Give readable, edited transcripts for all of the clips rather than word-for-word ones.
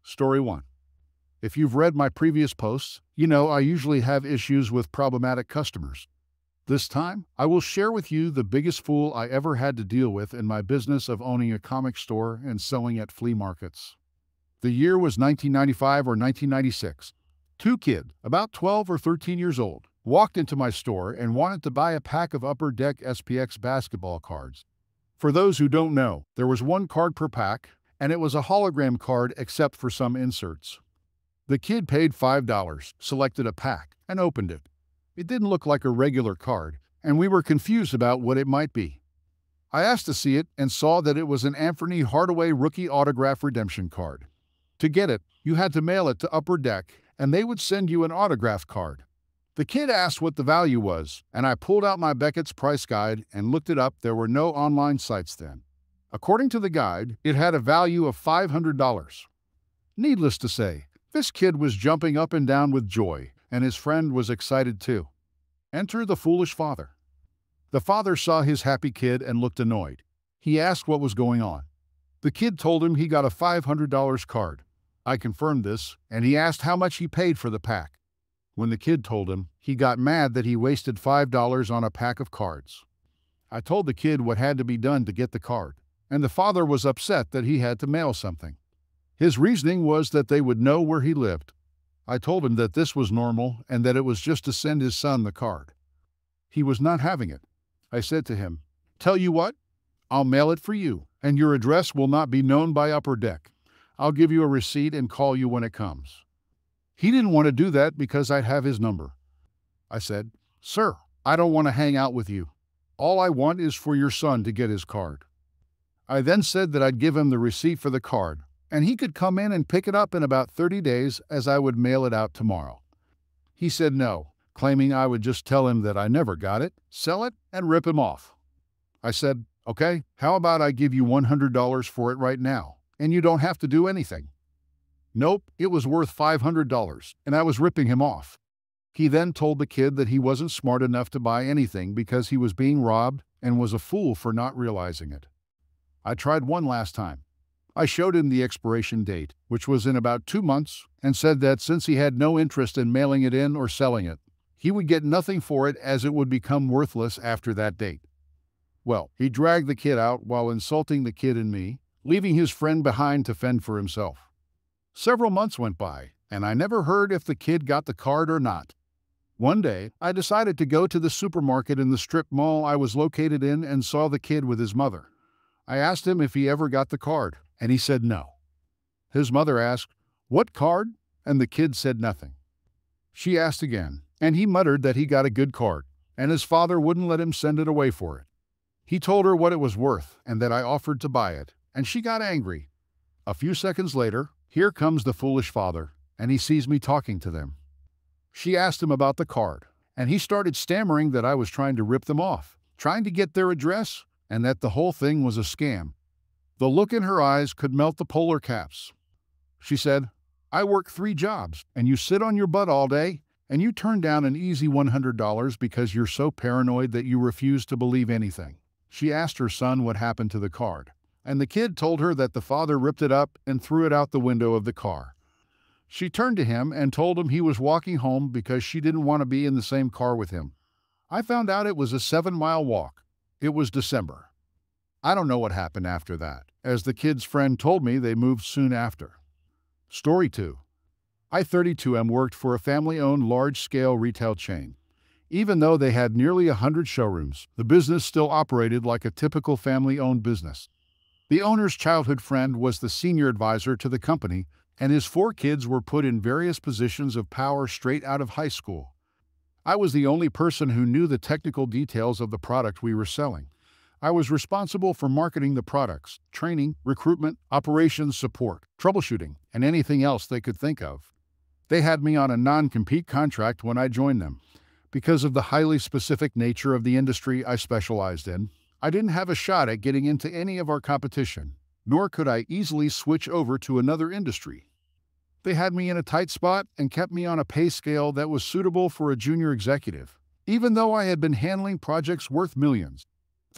Story 1. If you've read my previous posts, you know I usually have issues with problematic customers. This time, I will share with you the biggest fool I ever had to deal with in my business of owning a comic store and selling at flea markets. The year was 1995 or 1996. Two kids, about 12 or 13 years old, walked into my store and wanted to buy a pack of Upper Deck SPX basketball cards. For those who don't know, there was one card per pack, and it was a hologram card except for some inserts. The kid paid $5, selected a pack, and opened it. It didn't look like a regular card, and we were confused about what it might be. I asked to see it and saw that it was an Anthony Hardaway rookie autograph redemption card. To get it, you had to mail it to Upper Deck, and they would send you an autograph card. The kid asked what the value was, and I pulled out my Beckett's price guide and looked it up. There were no online sites then. According to the guide, it had a value of $500. Needless to say, this kid was jumping up and down with joy, and his friend was excited too. Enter the foolish father. The father saw his happy kid and looked annoyed. He asked what was going on. The kid told him he got a $500 card. I confirmed this, and he asked how much he paid for the pack. When the kid told him, he got mad that he wasted $5 on a pack of cards. I told the kid what had to be done to get the card, and the father was upset that he had to mail something. His reasoning was that they would know where he lived. I told him that this was normal and that it was just to send his son the card. He was not having it. I said to him, "Tell you what? I'll mail it for you, and your address will not be known by Upper Deck. I'll give you a receipt and call you when it comes." He didn't want to do that because I'd have his number. I said, "Sir, I don't want to hang out with you. All I want is for your son to get his card." I then said that I'd give him the receipt for the card, and he could come in and pick it up in about 30 days as I would mail it out tomorrow. He said no, claiming I would just tell him that I never got it, sell it, and rip him off. I said, "Okay, how about I give you $100 for it right now, and you don't have to do anything?" Nope, it was worth $500, and I was ripping him off. He then told the kid that he wasn't smart enough to buy anything because he was being robbed and was a fool for not realizing it. I tried one last time. I showed him the expiration date, which was in about 2 months, and said that since he had no interest in mailing it in or selling it, he would get nothing for it as it would become worthless after that date. Well, he dragged the kid out while insulting the kid and me, leaving his friend behind to fend for himself. Several months went by, and I never heard if the kid got the card or not. One day, I decided to go to the supermarket in the strip mall I was located in and saw the kid with his mother. I asked him if he ever got the card, and he said no. His mother asked, "What card?" and the kid said nothing. She asked again, and he muttered that he got a good card, and his father wouldn't let him send it away for it. He told her what it was worth and that I offered to buy it, and she got angry. A few seconds later, here comes the foolish father, and he sees me talking to them. She asked him about the card, and he started stammering that I was trying to rip them off, trying to get their address, and that the whole thing was a scam. The look in her eyes could melt the polar caps. She said, "I work 3 jobs, and you sit on your butt all day, and you turn down an easy $100 because you're so paranoid that you refuse to believe anything." She asked her son what happened to the card, and the kid told her that the father ripped it up and threw it out the window of the car. She turned to him and told him he was walking home because she didn't want to be in the same car with him. I found out it was a 7-mile walk. It was December. I don't know what happened after that, as the kid's friend told me they moved soon after. Story 2. I, 32, worked for a family-owned large-scale retail chain. Even though they had nearly 100 showrooms, the business still operated like a typical family-owned business. The owner's childhood friend was the senior advisor to the company, and his 4 kids were put in various positions of power straight out of high school. I was the only person who knew the technical details of the product we were selling. I was responsible for marketing the products, training, recruitment, operations support, troubleshooting, and anything else they could think of. They had me on a non-compete contract when I joined them. Because of the highly specific nature of the industry I specialized in, I didn't have a shot at getting into any of our competition, nor could I easily switch over to another industry. They had me in a tight spot and kept me on a pay scale that was suitable for a junior executive, even though I had been handling projects worth millions.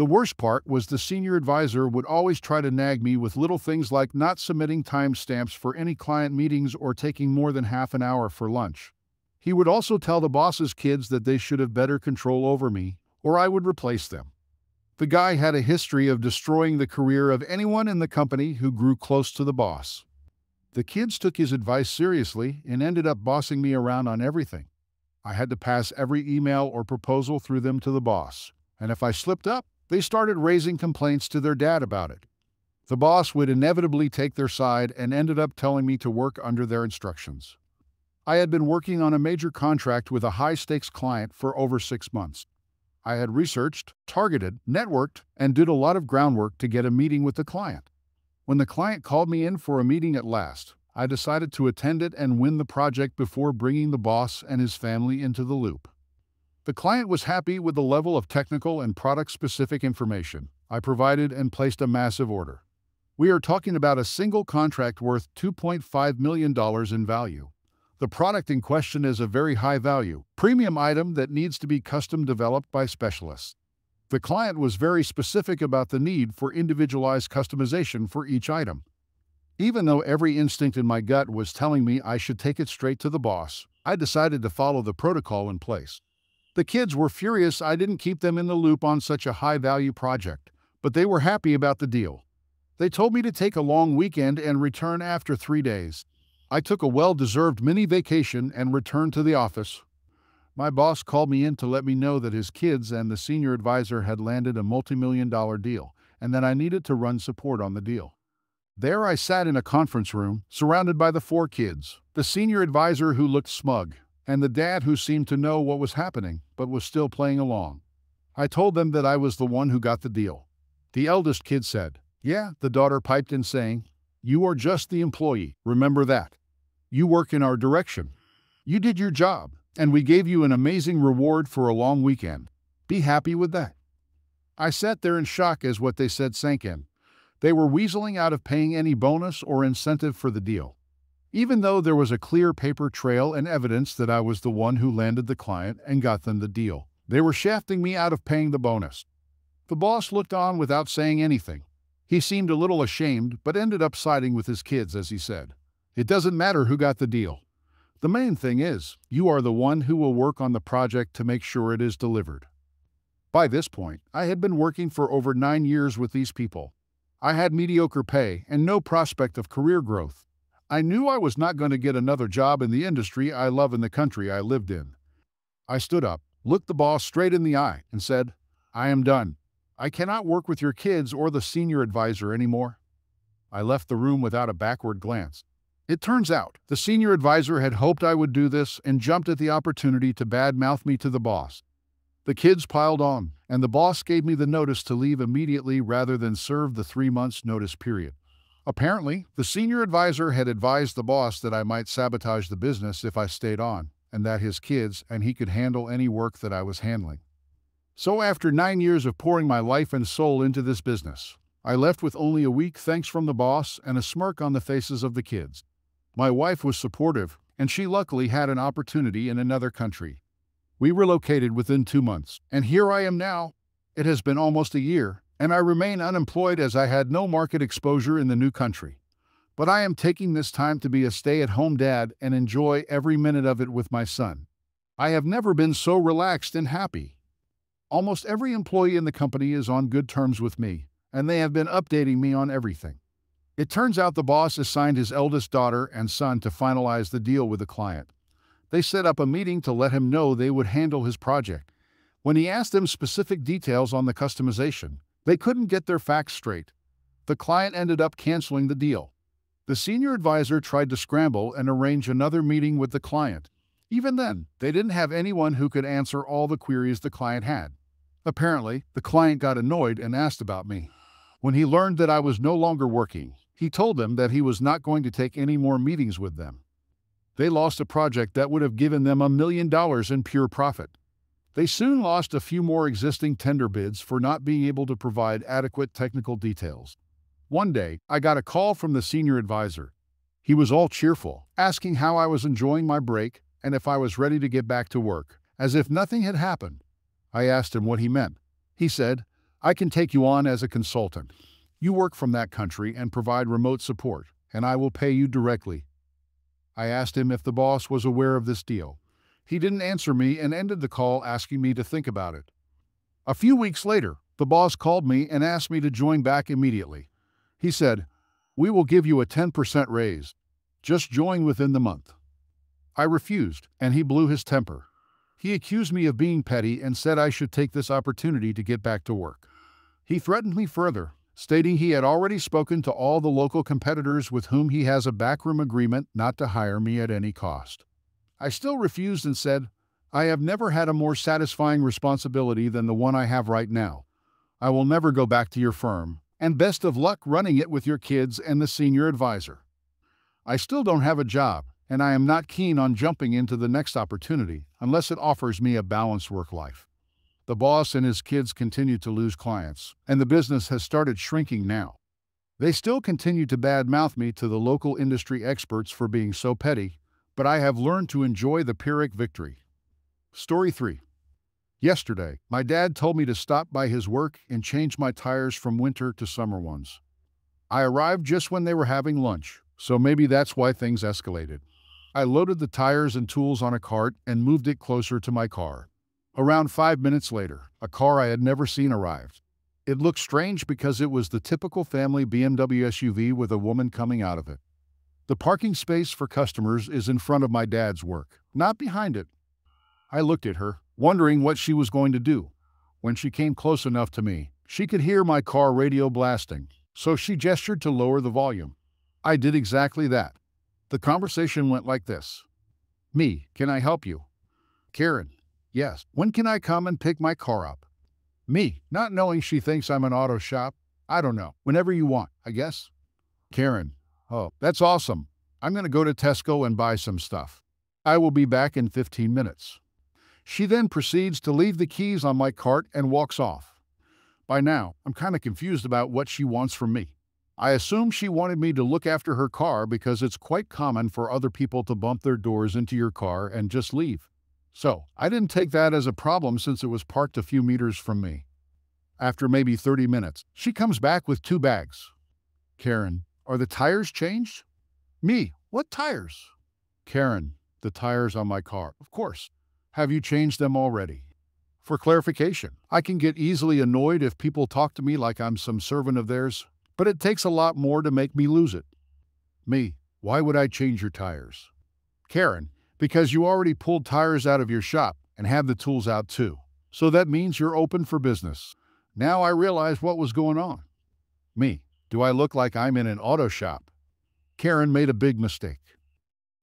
The worst part was the senior advisor would always try to nag me with little things like not submitting timestamps for any client meetings or taking more than half an hour for lunch. He would also tell the boss's kids that they should have better control over me, or I would replace them. The guy had a history of destroying the career of anyone in the company who grew close to the boss. The kids took his advice seriously and ended up bossing me around on everything. I had to pass every email or proposal through them to the boss, and if I slipped up, they started raising complaints to their dad about it. The boss would inevitably take their side and ended up telling me to work under their instructions. I had been working on a major contract with a high-stakes client for over 6 months. I had researched, targeted, networked, and did a lot of groundwork to get a meeting with the client. When the client called me in for a meeting at last, I decided to attend it and win the project before bringing the boss and his family into the loop. The client was happy with the level of technical and product-specific information I provided and placed a massive order. We are talking about a single contract worth $2.5 million in value. The product in question is a very high-value, premium item that needs to be custom developed by specialists. The client was very specific about the need for individualized customization for each item. Even though every instinct in my gut was telling me I should take it straight to the boss, I decided to follow the protocol in place. The kids were furious I didn't keep them in the loop on such a high-value project, but they were happy about the deal. They told me to take a long weekend and return after 3 days. I took a well-deserved mini vacation and returned to the office. My boss called me in to let me know that his kids and the senior advisor had landed a multi-million-dollar deal and that I needed to run support on the deal. There I sat in a conference room, surrounded by the 4 kids, the senior advisor who looked smug, and the dad who seemed to know what was happening but was still playing along. I told them that I was the one who got the deal. The eldest kid said, "Yeah," the daughter piped in saying, "You are just the employee, remember that. You work in our direction. You did your job, and we gave you an amazing reward for a long weekend. Be happy with that." I sat there in shock as what they said sank in. They were weaseling out of paying any bonus or incentive for the deal. Even though there was a clear paper trail and evidence that I was the one who landed the client and got them the deal, they were shafting me out of paying the bonus. The boss looked on without saying anything. He seemed a little ashamed, but ended up siding with his kids as he said, "It doesn't matter who got the deal. The main thing is, you are the one who will work on the project to make sure it is delivered." By this point, I had been working for over 9 years with these people. I had mediocre pay and no prospect of career growth. I knew I was not going to get another job in the industry I love in the country I lived in. I stood up, looked the boss straight in the eye, and said, "I am done. I cannot work with your kids or the senior advisor anymore." I left the room without a backward glance. It turns out, the senior advisor had hoped I would do this and jumped at the opportunity to badmouth me to the boss. The kids piled on, and the boss gave me the notice to leave immediately rather than serve the 3 months notice period. Apparently, the senior advisor had advised the boss that I might sabotage the business if I stayed on, and that his kids and he could handle any work that I was handling. So after 9 years of pouring my life and soul into this business, I left with only a weak thanks from the boss and a smirk on the faces of the kids. My wife was supportive, and she luckily had an opportunity in another country. We relocated within 2 months, and here I am now. It has been almost a year, and I remain unemployed as I had no market exposure in the new country. But I am taking this time to be a stay-at-home dad and enjoy every minute of it with my son. I have never been so relaxed and happy. Almost every employee in the company is on good terms with me, and they have been updating me on everything. It turns out the boss assigned his eldest daughter and son to finalize the deal with the client. They set up a meeting to let him know they would handle his project. When he asked them specific details on the customization, they couldn't get their facts straight. The client ended up canceling the deal. The senior advisor tried to scramble and arrange another meeting with the client. Even then, they didn't have anyone who could answer all the queries the client had. Apparently, the client got annoyed and asked about me. When he learned that I was no longer working, he told them that he was not going to take any more meetings with them. They lost a project that would have given them $1 million in pure profit. They soon lost a few more existing tender bids for not being able to provide adequate technical details. One day, I got a call from the senior advisor. He was all cheerful, asking how I was enjoying my break and if I was ready to get back to work, as if nothing had happened. I asked him what he meant. He said, I can take you on as a consultant. You work from that country and provide remote support, and I will pay you directly." I asked him if the boss was aware of this deal. He didn't answer me and ended the call asking me to think about it. A few weeks later, the boss called me and asked me to join back immediately. He said, "We will give you a 10% raise. Just join within the month." I refused, and he blew his temper. He accused me of being petty and said I should take this opportunity to get back to work. He threatened me further, stating he had already spoken to all the local competitors with whom he has a backroom agreement not to hire me at any cost. I still refused and said, "I have never had a more satisfying responsibility than the one I have right now. I will never go back to your firm, and best of luck running it with your kids and the senior advisor. I still don't have a job, and I am not keen on jumping into the next opportunity unless it offers me a balanced work life." The boss and his kids continue to lose clients, and the business has started shrinking now. They still continue to badmouth me to the local industry experts for being so petty, but I have learned to enjoy the Pyrrhic victory. Story 3. Yesterday, my dad told me to stop by his work and change my tires from winter to summer ones. I arrived just when they were having lunch, so maybe that's why things escalated. I loaded the tires and tools on a cart and moved it closer to my car. Around 5 minutes later, a car I had never seen arrived. It looked strange because it was the typical family BMW SUV with a woman coming out of it. The parking space for customers is in front of my dad's work, not behind it. I looked at her, wondering what she was going to do. When she came close enough to me, she could hear my car radio blasting, so she gestured to lower the volume. I did exactly that. The conversation went like this. "Me, can I help you?" Karen, "Yes. When can I come and pick my car up?" Me, not knowing she thinks I'm an auto shop. "I don't know. Whenever you want, I guess." Karen, "Oh, that's awesome. I'm going to go to Tesco and buy some stuff. I will be back in 15 minutes. She then proceeds to leave the keys on my cart and walks off. By now, I'm kind of confused about what she wants from me. I assume she wanted me to look after her car because it's quite common for other people to bump their doors into your car and just leave. So, I didn't take that as a problem since it was parked a few meters from me. After maybe 30 minutes, she comes back with 2 bags. Karen, "Are the tires changed?" Me, "What tires?" Karen, "The tires on my car, of course. Have you changed them already?" For clarification, I can get easily annoyed if people talk to me like I'm some servant of theirs, but it takes a lot more to make me lose it. Me, "Why would I change your tires?" Karen, "Because you already pulled tires out of your shop and have the tools out too. So that means you're open for business." Now I realize what was going on. Me, "Do I look like I'm in an auto shop?" Karen made a big mistake.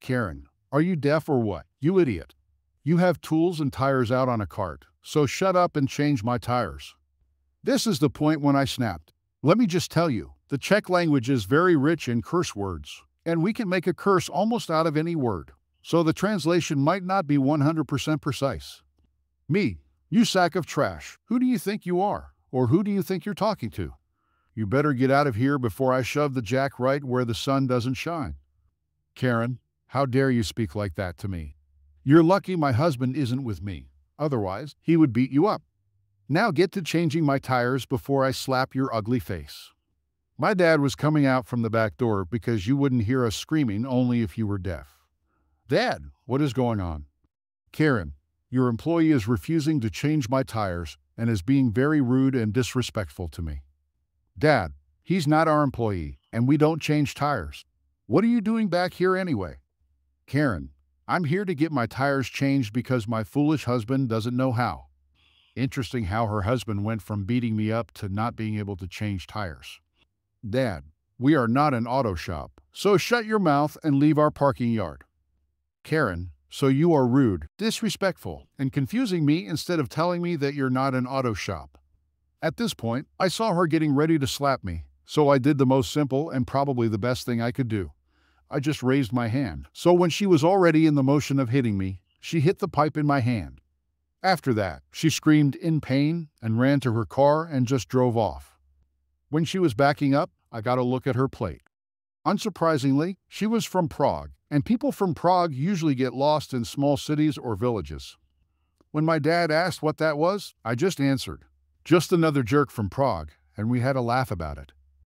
Karen, "Are you deaf or what, you idiot? You have tools and tires out on a cart, so shut up and change my tires." This is the point when I snapped. Let me just tell you, the Czech language is very rich in curse words, and we can make a curse almost out of any word, so the translation might not be 100% precise. Me, "You sack of trash. Who do you think you are? Or who do you think you're talking to? You better get out of here before I shove the jack right where the sun doesn't shine." Karen, "How dare you speak like that to me? You're lucky my husband isn't with me. Otherwise, he would beat you up. Now get to changing my tires before I slap your ugly face." My dad was coming out from the back door because you wouldn't hear us screaming only if you were deaf. "Dad, what is going on?" Karen, "Your employee is refusing to change my tires and is being very rude and disrespectful to me." Dad, "He's not our employee, and we don't change tires. What are you doing back here anyway?" Karen, "I'm here to get my tires changed because my foolish husband doesn't know how." Interesting how her husband went from beating me up to not being able to change tires. Dad, "We are not an auto shop, so shut your mouth and leave our parking yard." Karen, "So you are rude, disrespectful, and confusing me instead of telling me that you're not an auto shop." At this point, I saw her getting ready to slap me, so I did the most simple and probably the best thing I could do. I just raised my hand, so when she was already in the motion of hitting me, she hit the pipe in my hand. After that, she screamed in pain and ran to her car and just drove off. When she was backing up, I got a look at her plate. Unsurprisingly, she was from Prague, and people from Prague usually get lost in small cities or villages. When my dad asked what that was, I just answered, Just another jerk from Prague, and we had a laugh about it.